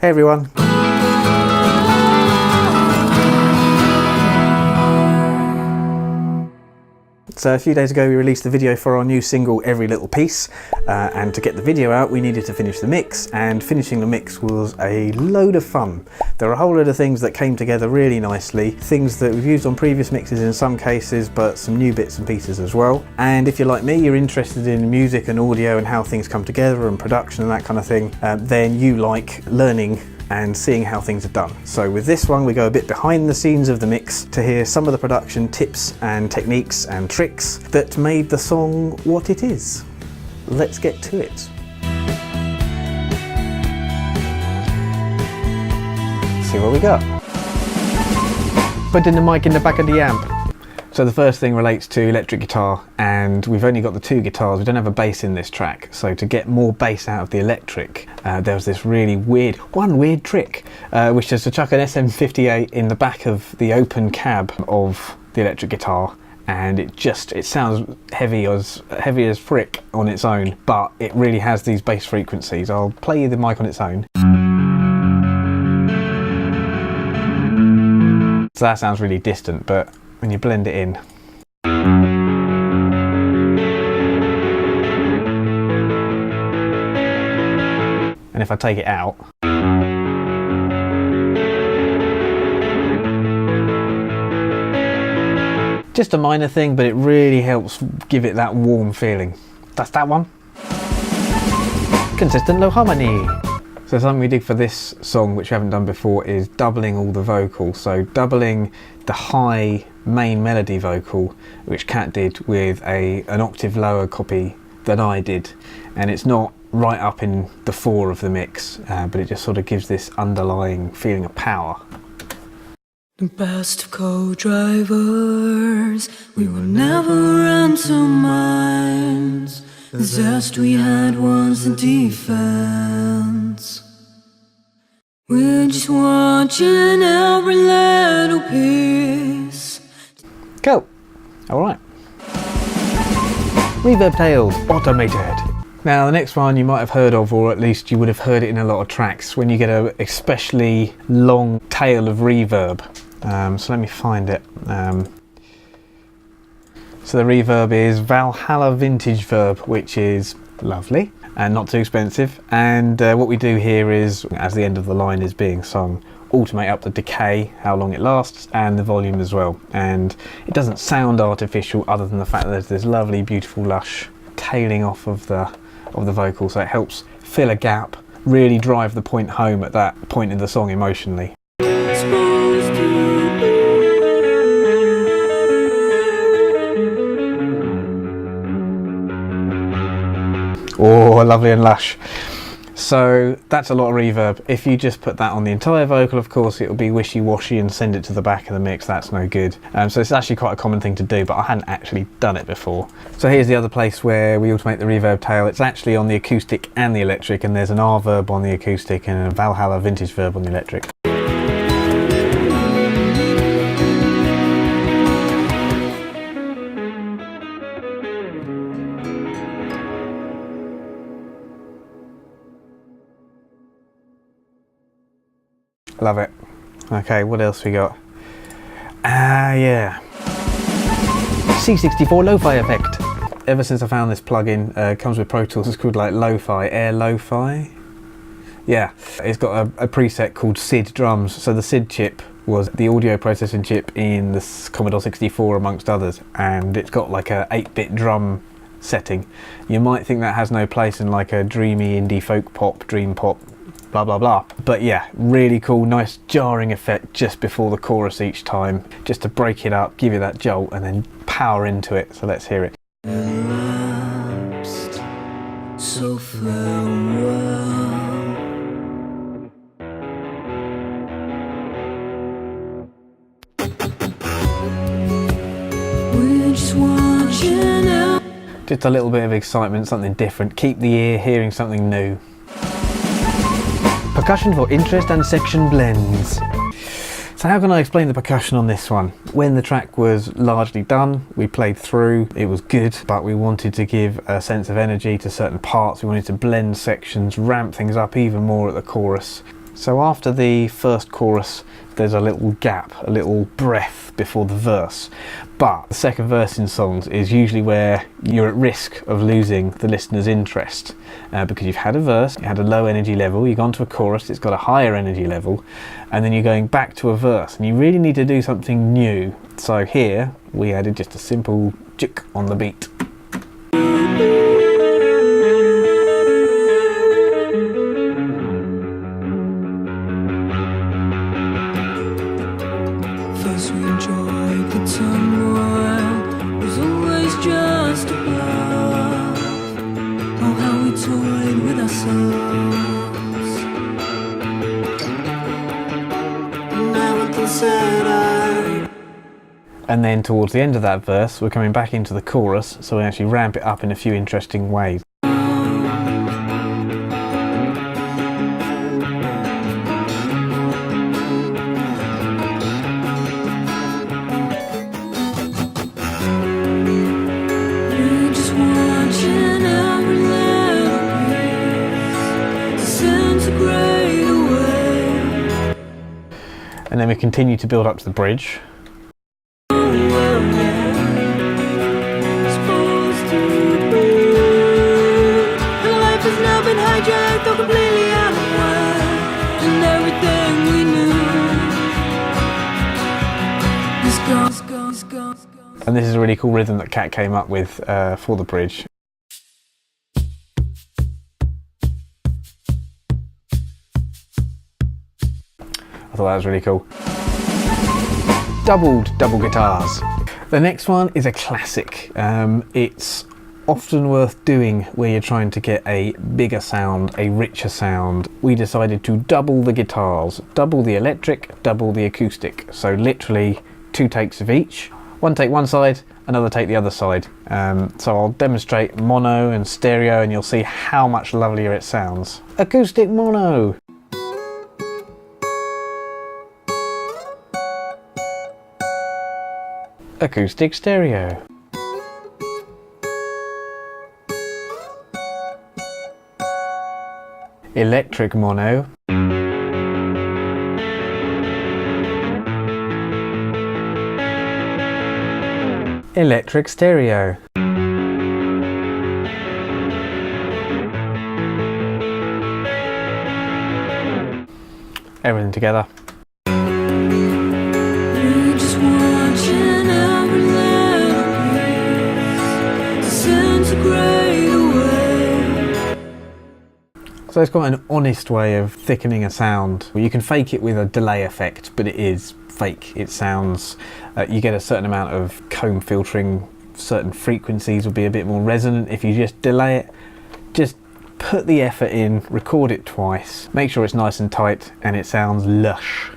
Hey everyone. So a few days ago we released the video for our new single Every Little Piece, and to get the video out we needed to finish the mix, and finishing the mix was a load of fun. There are a whole load of things that came together really nicely, things that we've used on previous mixes in some cases, but some new bits and pieces as well. And if you're like me, you're interested in music and audio and how things come together and production and that kind of thing, then you like learning and seeing how things are done. So with this one we go a bit behind the scenes of the mix to hear some of the production tips and techniques and tricks that made the song what it is. Let's get to it. See what we got. Putting the mic in the back of the amp. So the first thing relates to electric guitar, and we've only got the two guitars, we don't have a bass in this track, so to get more bass out of the electric, there was this really weird trick, which is to chuck an SM58 in the back of the open cab of the electric guitar, and it sounds heavy as frick on its own, but it really has these bass frequencies. I'll play you the mic on its own. So that sounds really distant, but when you blend it in, and if I take it out, just a minor thing, but it really helps give it that warm feeling. That's that one. Consistent low harmony. So something we did for this song, which we haven't done before, is doubling all the vocals. So doubling the high main melody vocal, which Kat did, with an octave lower copy than I did. And it's not right up in the 4 of the mix, but it just sort of gives this underlying feeling of power. The best of co-drivers, we will never run to minds. The zest we had was the defense. We're just watching every little piece. Cool. Alright. Reverb tails, automated. Now the next one you might have heard of, or at least you would have heard it in a lot of tracks, when you get an especially long tail of reverb. So let me find it. So the reverb is Valhalla Vintage Verb, which is lovely and not too expensive. And what we do here is, as the end of the line is being sung, alternate up the decay, how long it lasts, and the volume as well. And it doesn't sound artificial other than the fact that there's this lovely, beautiful, lush tailing off of the vocal. So it helps fill a gap, really drive the point home at that point in the song emotionally. Oh, lovely and lush. So that's a lot of reverb. If you just put that on the entire vocal, of course, it'll be wishy-washy and send it to the back of the mix. That's no good. So it's actually quite a common thing to do, but I hadn't actually done it before. So here's the other place where we automate the reverb tail. It's actually on the acoustic and the electric, and there's an R verb on the acoustic and a Valhalla Vintage Verb on the electric. Love it. Okay, what else we got? Yeah. C64 Lo-Fi effect. Ever since I found this plugin, comes with Pro Tools, it's called like Lo-Fi, Air Lo-Fi. Yeah, it's got a preset called SID drums. So the SID chip was the audio processing chip in the Commodore 64 amongst others, and it's got like a 8-bit drum setting. You might think that has no place in like a dreamy indie folk pop, dream pop, blah blah blah, but yeah, really cool, nice jarring effect just before the chorus each time, just to break it up, give you that jolt, and then power into it. So let's hear it. Elapsed, so farewell. We're just watching out. Just a little bit of excitement, something different, keep the ear hearing something new. Percussion for interest and section blends. So how can I explain the percussion on this one? When the track was largely done, we played through, it was good, but we wanted to give a sense of energy to certain parts. We wanted to blend sections, ramp things up even more at the chorus. So after the first chorus, there's a little gap, a little breath before the verse. But the second verse in songs is usually where you're at risk of losing the listener's interest, because you've had a verse, you had a low energy level, you've gone to a chorus, it's got a higher energy level, and then you're going back to a verse, and you really need to do something new. So here we added just a simple juk on the beat. First we enjoyed the turmoil, was always just above. Oh, how we toyed with ourselves. Now we consider. And then towards the end of that verse, we're coming back into the chorus, so we actually ramp it up in a few interesting ways. And then we continue to build up to the bridge. And this is a really cool rhythm that Kat came up with for the bridge. I thought that was really cool. Double guitars. The next one is a classic. It's often worth doing where you're trying to get a bigger sound, a richer sound. We decided to double the guitars, double the electric, double the acoustic. So literally 2 takes of each. One take one side, another take the other side. So I'll demonstrate mono and stereo and you'll see how much lovelier it sounds. Acoustic mono. Acoustic stereo. Electric mono. Electric stereo. Everything together. So it's quite an honest way of thickening a sound. You can fake it with a delay effect, but it is fake. It sounds, you get a certain amount of comb filtering, certain frequencies will be a bit more resonant. If you just delay it, just put the effort in, record it twice, make sure it's nice and tight, and it sounds lush.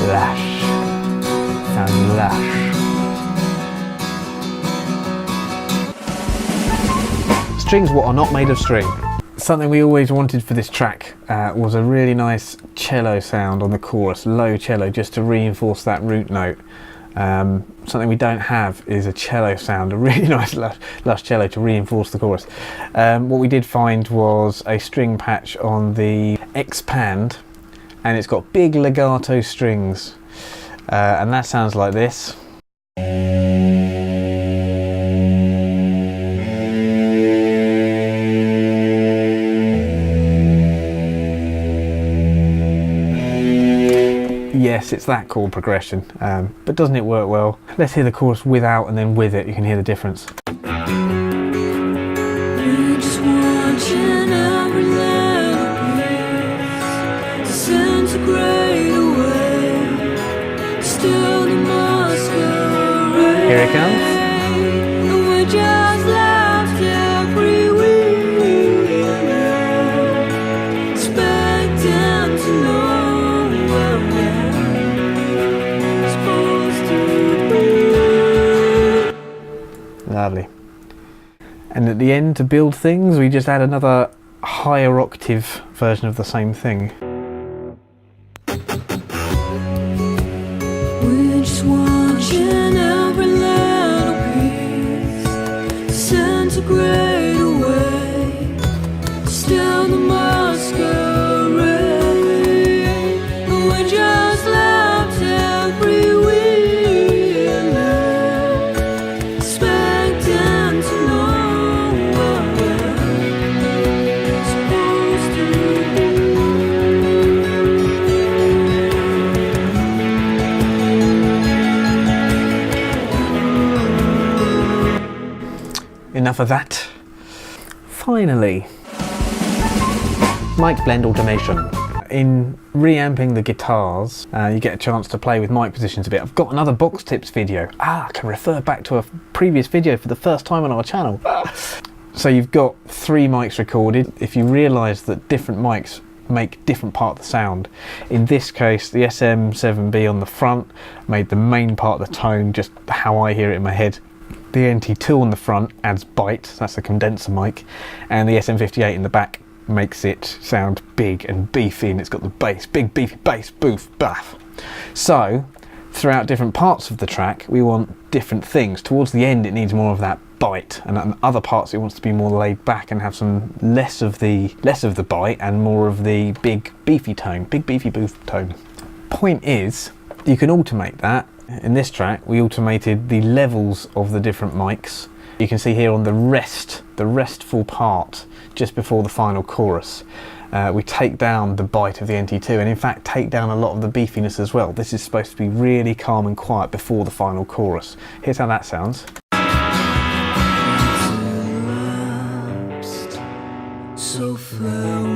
Lush. Sounds lush. Strings what are not made of string. Something we always wanted for this track was a really nice cello sound on the chorus, low cello, just to reinforce that root note. Something we don't have is a cello sound, a really nice lush cello to reinforce the chorus. What we did find was a string patch on the Expand, and it's got big legato strings, and that sounds like this. Yes, it's that chord progression, but doesn't it work well? Let's hear the chorus without and then with it, you can hear the difference. Here it comes. Lovely. And at the end, to build things, we just add another higher octave version of the same thing. watching every little piece disintegrate away. Still the masquerade, and we just left every weekend, expecting to know what we're supposed to Enough of that. Finally, mic blend automation. In reamping the guitars, you get a chance to play with mic positions a bit. I've got another Boxtips video. I can refer back to a previous video for the first time on our channel. So you've got 3 mics recorded. If you realise that different mics make different part of the sound. In this case, the SM7B on the front made the main part of the tone, just how I hear it in my head. The NT2 on the front adds bite, that's the condenser mic, and the SM58 in the back makes it sound big and beefy, and it's got the bass, big beefy bass, boof, baff. So, throughout different parts of the track, we want different things. Towards the end, it needs more of that bite, and at other parts, it wants to be more laid back and have some less of the bite and more of the big beefy tone, big beefy boof tone. Point is, you can automate that. In this track, we automated the levels of the different mics. You can see here on the restful part, just before the final chorus, we take down the bite of the NT2 and in fact take down a lot of the beefiness as well. This is supposed to be really calm and quiet before the final chorus. Here's how that sounds. so farewell.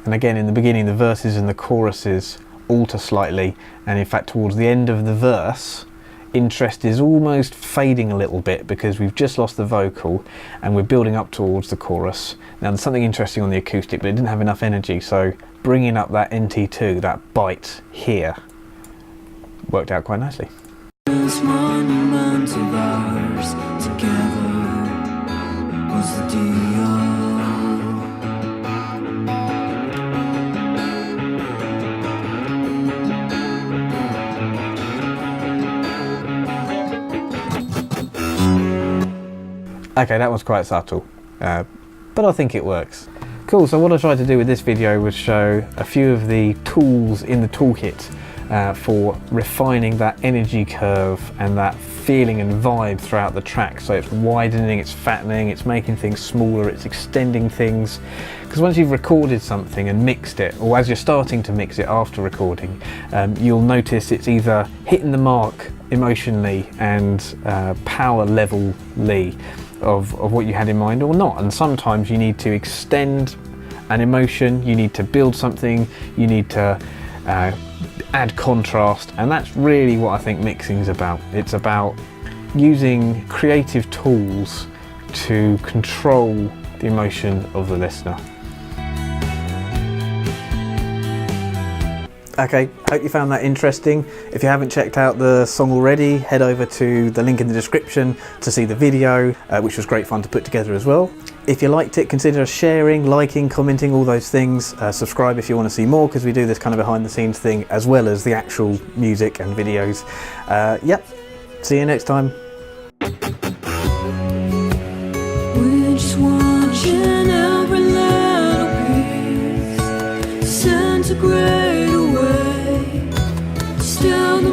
And again, in the beginning, the verses and the choruses alter slightly, and in fact towards the end of the verse, interest is almost fading a little bit because we've just lost the vocal and we're building up towards the chorus. Now there's something interesting on the acoustic, but it didn't have enough energy, so bringing up that NT2, that bite here, worked out quite nicely. This monument of ours together was the deal. Okay, that was quite subtle, but I think it works. Cool, so what I tried to do with this video was show a few of the tools in the toolkit for refining that energy curve and that feeling and vibe throughout the track. So it's widening, it's fattening, it's making things smaller, it's extending things. Because once you've recorded something and mixed it, or as you're starting to mix it after recording, you'll notice it's either hitting the mark emotionally and power level-ly of what you had in mind or not. And sometimes you need to extend an emotion, you need to build something, you need to add contrast, and that's really what I think mixing is about. It's about using creative tools to control the emotion of the listener. Okay, hope you found that interesting. If you haven't checked out the song already, head over to the link in the description to see the video, which was great fun to put together as well. If you liked it, consider sharing, liking, commenting, all those things. Subscribe if you want to see more, because we do this kind of behind the scenes thing as well as the actual music and videos. Yep, see you next time. We're just watching every little piece disintegrate away. Still the